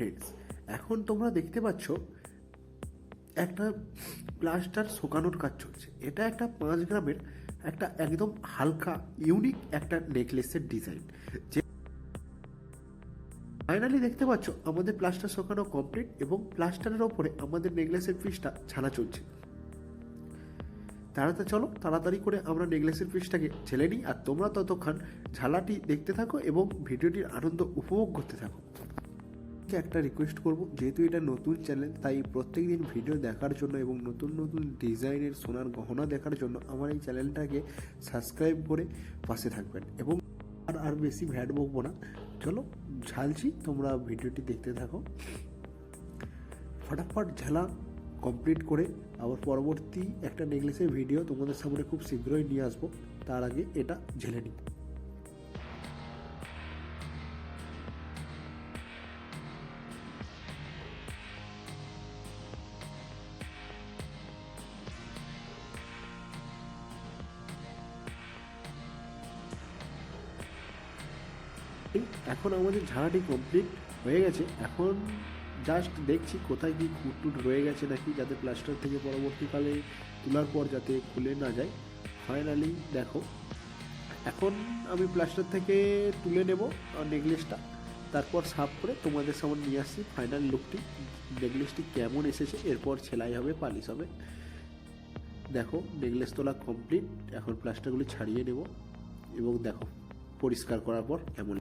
Friends, এখন তোমরা দেখতে পাচ্ছ একটা প্লাস্টার শোকানোর কাজ চলছে। এটা একটা 5 গ্রামের একটা একদম হালকা ইউনিক একটা নেকলেসের ডিজাইন। যে ফাইনালি দেখতে পাচ্ছ আমাদের প্লাস্টার শোকানো কমপ্লিট এবং প্লাস্টারের ওপরে আমাদের নেকলেসের পিসটা ছানা চলছে। চলো তাড়াতাড়ি করে আমরা নেকলেসের পিসটাকে ঝেলে নিই, আর তোমরা ততক্ষণ ঝালাটি দেখতে থাকো এবং ভিডিওটির আনন্দ উপভোগ করতে থাকো। একটা রিকোয়েস্ট করব, যেহেতু এটা নতুন চ্যানেল, তাই প্রত্যেক দিন ভিডিও দেখার জন্য এবং নতুন নতুন ডিজাইনের সোনার গহনা দেখার জন্য আমার এই চ্যানেলটাকে সাবস্ক্রাইব করে পাশে থাকবেন। এবং আর বেশি ভ্যাট বকবো না, চলো ঝালছি, তোমরা ভিডিওটি দেখতে থাকো। ফটাফট ঝালা কমপ্লিট করে আবার পরবর্তী একটা নেকলেসের ভিডিও তোমাদের সামনে খুব শীঘ্রই নিয়ে আসবো। তার আগে এটা ঝেলে নিই। এখন আমাদের ঝাড়াটি কমপ্লিট হয়ে গেছে। এখন জাস্ট দেখছি কোথায় কি খুঁটটুট রয়ে গেছে নাকি, যাতে প্লাস্টার থেকে পরবর্তীকালে তোলার পর যাতে খুলে না যায়। ফাইনালি দেখো, এখন আমি প্লাস্টার থেকে তুলে নেব নেকলেসটা, তারপর সাফ করে তোমাদের সামনে নিয়ে আসছি ফাইনাল লুকটি। নেকলেসটি কেমন এসেছে, এরপর সেলাই হবে, পালিশ হবে। দেখো নেকলেস তোলা কমপ্লিট, এখন প্লাস্টারগুলি ছাড়িয়ে নেব এবং দেখো পরিষ্কার করার পর কেমন।